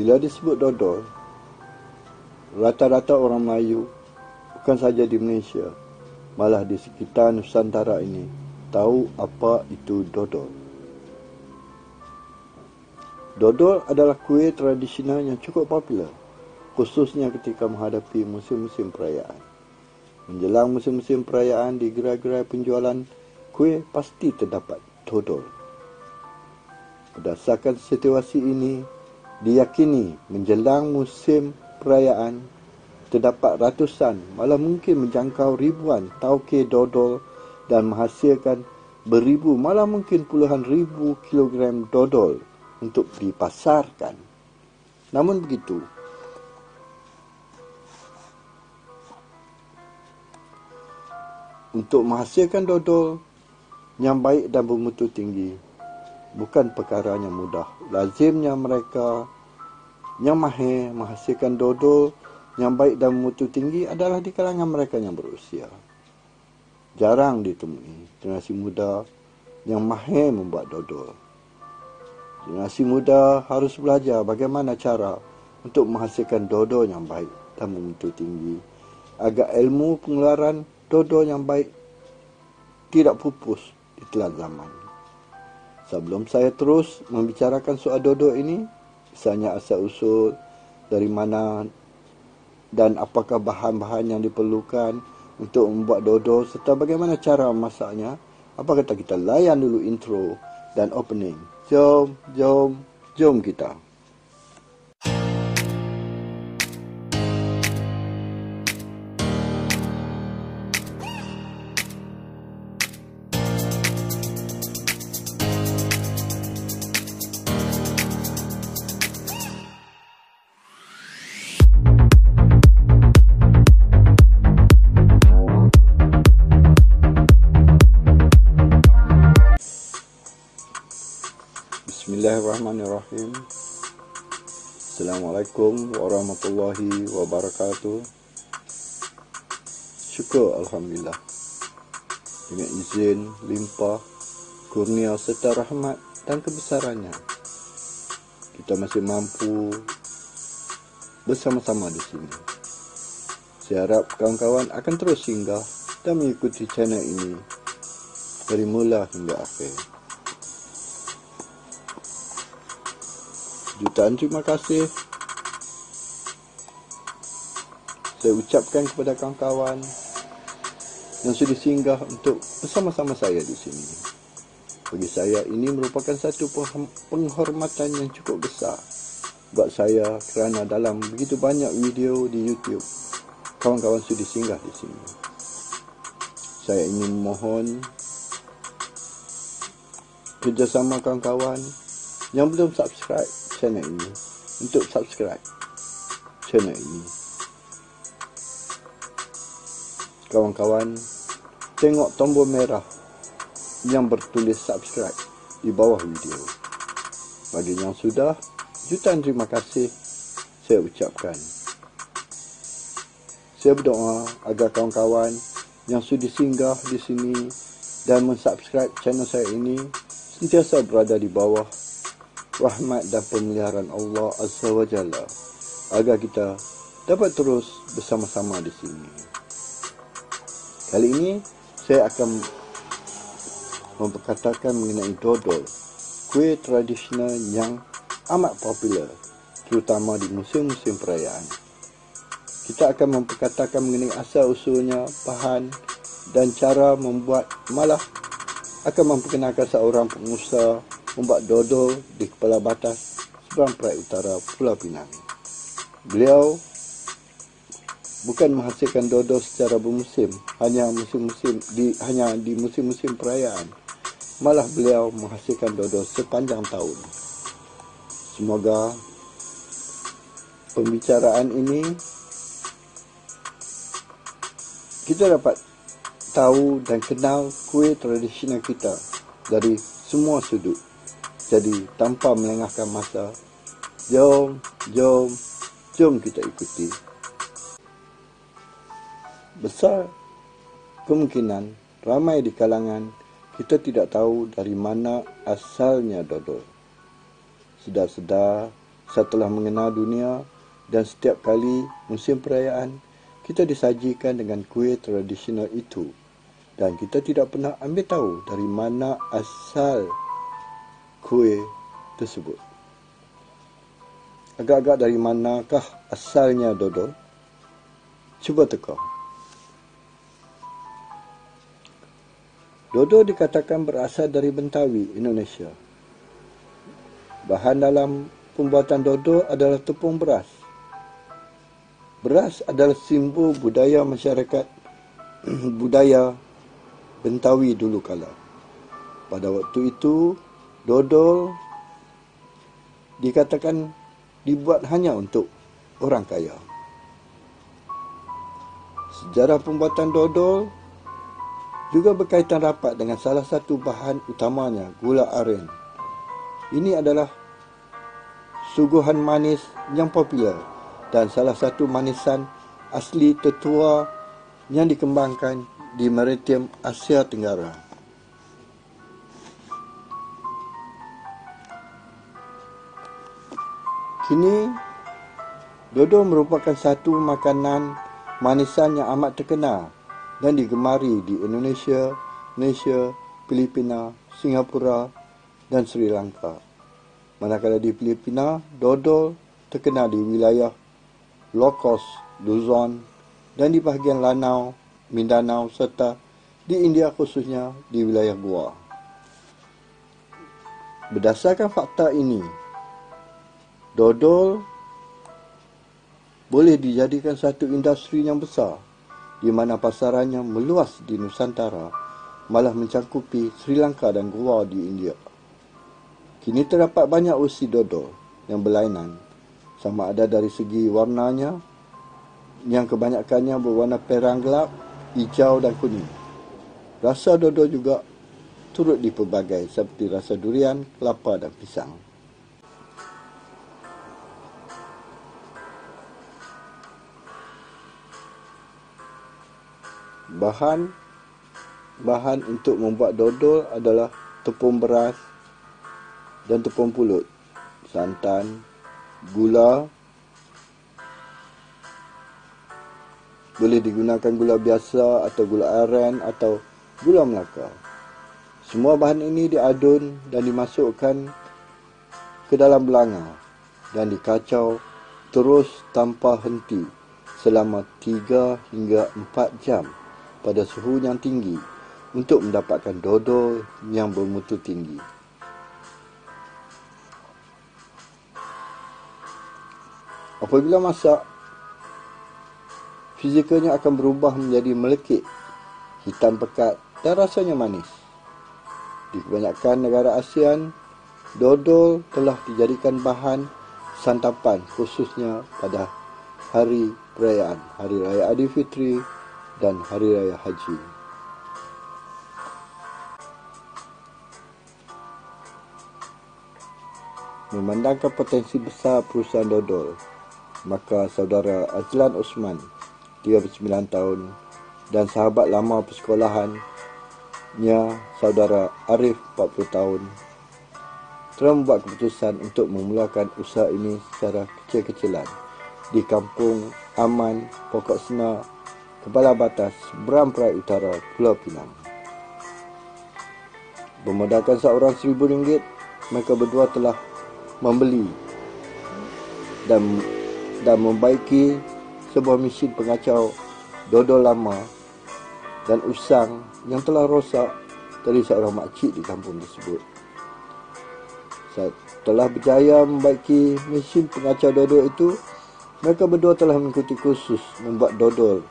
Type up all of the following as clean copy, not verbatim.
Bila disebut dodol, rata-rata orang Melayu, bukan saja di Malaysia, malah di sekitar Nusantara ini, tahu apa itu dodol. Dodol adalah kuih tradisional yang cukup popular, khususnya ketika menghadapi musim-musim perayaan. Menjelang musim-musim perayaan, di gerai-gerai penjualan kuih pasti terdapat dodol. Berdasarkan situasi ini, diyakini menjelang musim perayaan, terdapat ratusan, malah mungkin menjangkau ribuan tauke dodol dan menghasilkan beribu, malah mungkin puluhan ribu kilogram dodol untuk dipasarkan. Namun begitu, untuk menghasilkan dodol yang baik dan bermutu tinggi bukan perkara yang mudah. Lazimnya mereka yang mahir menghasilkan dodol yang baik dan bermutu tinggi adalah di kalangan mereka yang berusia. Jarang ditemui generasi muda yang mahir membuat dodol. Generasi muda harus belajar bagaimana cara untuk menghasilkan dodol yang baik dan bermutu tinggi, agar ilmu pengeluaran dodol yang baik tidak pupus di telan zaman. Sebelum saya terus membicarakan soal dodol ini, misalnya asal-usul, dari mana dan apakah bahan-bahan yang diperlukan untuk membuat dodol serta bagaimana cara memasaknya, apa kata kita layan dulu intro dan opening. Jom kita. Bismillahirrahmanirrahim. Assalamualaikum warahmatullahi wabarakatuh. Syukur Alhamdulillah, dengan izin, limpah, kurnia serta rahmat dan kebesarannya, kita masih mampu bersama-sama di sini. Saya harap kawan-kawan akan terus singgah dan mengikuti channel ini dari mula hingga akhir. Jutaan terima kasih saya ucapkan kepada kawan-kawan yang sudah singgah untuk bersama-sama saya di sini. Bagi saya, ini merupakan satu penghormatan yang cukup besar buat saya kerana dalam begitu banyak video di YouTube, kawan-kawan sudah singgah di sini. Saya ingin memohon kerjasama kawan-kawan yang belum subscribe channel ini untuk subscribe channel ini. Kawan-kawan, tengok tombol merah yang bertulis subscribe di bawah video. Bagi yang sudah, jutaan terima kasih saya ucapkan. Saya berdoa agar kawan-kawan yang sudah singgah di sini dan mensubscribe channel saya ini sentiasa berada di bawah rahmat dan pemeliharaan Allah Azza wa Jalla, agar kita dapat terus bersama-sama di sini. Kali ini saya akan memperkatakan mengenai dodol, kuih tradisional yang amat popular terutama di musim-musim perayaan. Kita akan memperkatakan mengenai asal-usulnya, bahan dan cara membuat, malah akan memperkenalkan seorang pengusaha membuat dodol di Kepala Batas, seberang Perak Utara, Pulau Pinang. Beliau bukan menghasilkan dodol secara bermusim, hanya di musim-musim perayaan. Malah beliau menghasilkan dodol sepanjang tahun. Semoga pembicaraan ini kita dapat tahu dan kenal kuih tradisional kita dari semua sudut. Jadi tanpa melengahkan masa, jom kita ikuti. Besar kemungkinan ramai di kalangan kita tidak tahu dari mana asalnya dodol. Sedar-sedar setelah mengenal dunia, dan setiap kali musim perayaan, kita disajikan dengan kuih tradisional itu. Dan kita tidak pernah ambil tahu dari mana asal kuih tersebut. Agak-agak dari manakah asalnya dodol? Cuba teka. Dodol dikatakan berasal dari Bentawi, Indonesia. Bahan dalam pembuatan dodol adalah tepung beras. Beras adalah simbol budaya masyarakat budaya Bentawi dulu kala. Pada waktu itu, dodol dikatakan dibuat hanya untuk orang kaya. Sejarah pembuatan dodol juga berkaitan rapat dengan salah satu bahan utamanya, gula aren. Ini adalah suguhan manis yang popular dan salah satu manisan asli tertua yang dikembangkan di Maritim Asia Tenggara. Kini, dodol merupakan satu makanan manisan yang amat terkenal dan digemari di Indonesia, Malaysia, Filipina, Singapura dan Sri Lanka. Manakala di Filipina, dodol terkenal di wilayah Ilocos, Luzon dan di bahagian Lanao, Mindanao serta di India khususnya di wilayah Goa. Berdasarkan fakta ini, dodol boleh dijadikan satu industri yang besar di mana pasarannya meluas di Nusantara, malah mencakupi Sri Lanka dan Goa di India. Kini terdapat banyak usi dodol yang berlainan, sama ada dari segi warnanya, yang kebanyakannya berwarna perang gelap, hijau dan kuning. Rasa dodol juga turut dipelbagai seperti rasa durian, kelapa dan pisang. Bahan untuk membuat dodol adalah tepung beras dan tepung pulut, santan, gula, boleh digunakan gula biasa atau gula aren atau gula Melaka. Semua bahan ini diadun dan dimasukkan ke dalam belanga dan dikacau terus tanpa henti selama 3 hingga 4 jam pada suhu yang tinggi untuk mendapatkan dodol yang bermutu tinggi. Apabila masak, fizikalnya akan berubah menjadi melekit, hitam pekat dan rasanya manis. Di kebanyakan negara ASEAN, dodol telah dijadikan bahan santapan khususnya pada hari perayaan, Hari Raya Aidilfitri dan Hari Raya Haji. Memandangkan potensi besar perusahaan dodol, maka saudara Azlan Osman, 39 tahun, dan sahabat lama persekolahannya, saudara Arif, 40 tahun, telah membuat keputusan untuk memulakan usaha ini secara kecil-kecilan di Kampung Aman, Pokok Senar, Kepala Batas, Beramperai Utara, Pulau Pinang. Bermodalkan seorang RM1,000, mereka berdua telah membeli dan membaiki sebuah mesin pengacau dodol lama dan usang yang telah rosak dari seorang makcik di kampung tersebut. Setelah berjaya membaiki mesin pengacau dodol itu, mereka berdua telah mengikuti kursus membuat dodol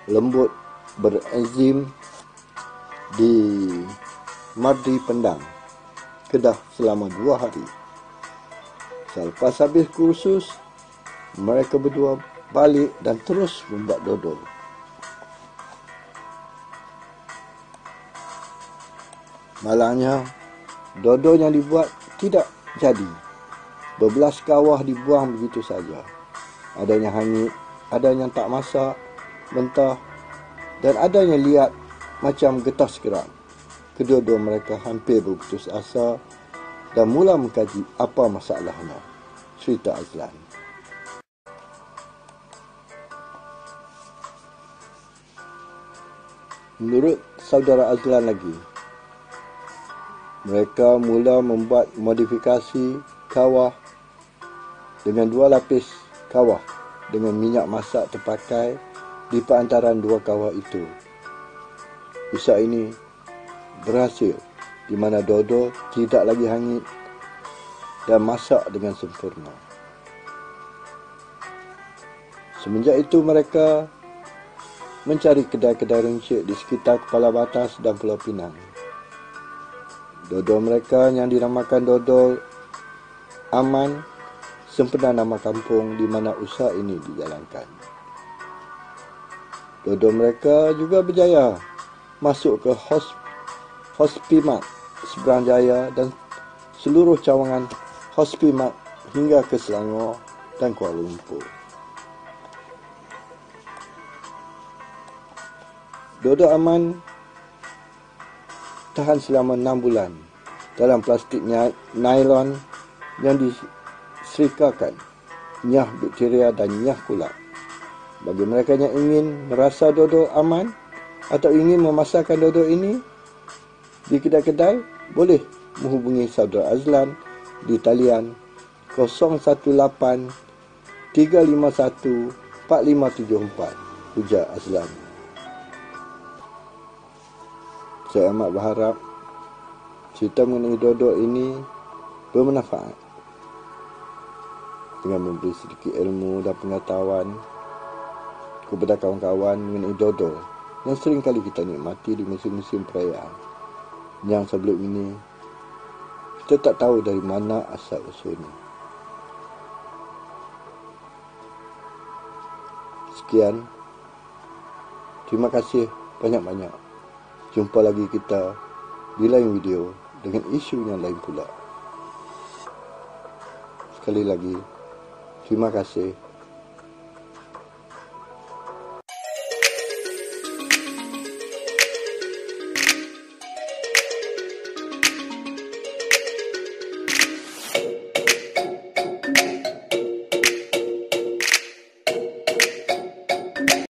lembut berenzim di Madri Pendang, Kedah selama 2 hari. Selepas habis kursus, mereka berdua balik dan terus membuat dodol. Malangnya, dodol yang dibuat tidak jadi. Berbelas kawah dibuang begitu saja. Ada yang hanyut, ada yang tak masak, mentah, dan ada yang liat macam getah sekerat. Kedua-dua mereka hampir berputus asa dan mula mengkaji apa masalahnya. cerita Azlan. Menurut saudara Azlan lagi, mereka mula membuat modifikasi kawah dengan 2 lapis kawah dengan minyak masak terpakai di perantaran 2 kawah itu. Usaha ini berhasil, di mana dodol tidak lagi hangit dan masak dengan sempurna. Semenjak itu mereka mencari kedai-kedai runcit di sekitar Kepala Batas dan Pulau Pinang. Dodol mereka yang dinamakan dodol Aman sempena nama kampung di mana usaha ini dijalankan. Dodol mereka juga berjaya masuk ke Hospimat Seberang Jaya dan seluruh cawangan Hospimat hingga ke Selangor dan Kuala Lumpur. Dodol Aman tahan selama 6 bulan dalam plastik nylon yang diserikakan nyah bakteria dan nyah kulak. Bagi mereka yang ingin merasa dodol aman atau ingin memasarkan dodol ini di kedai-kedai, boleh menghubungi saudara Azlan di talian 018 351 4574, ujar Azlan. Saya amat berharap cerita mengenai dodol ini bermanfaat dengan memberi sedikit ilmu dan pengetahuan kepada kawan-kawan mengenai dodol yang sering kali kita nikmati di musim-musim perayaan, yang sebelum ini kita tak tahu dari mana asal usulnya. Sekian, terima kasih banyak-banyak. Jumpa lagi kita di lain video dengan isu yang lain pula. Sekali lagi, terima kasih.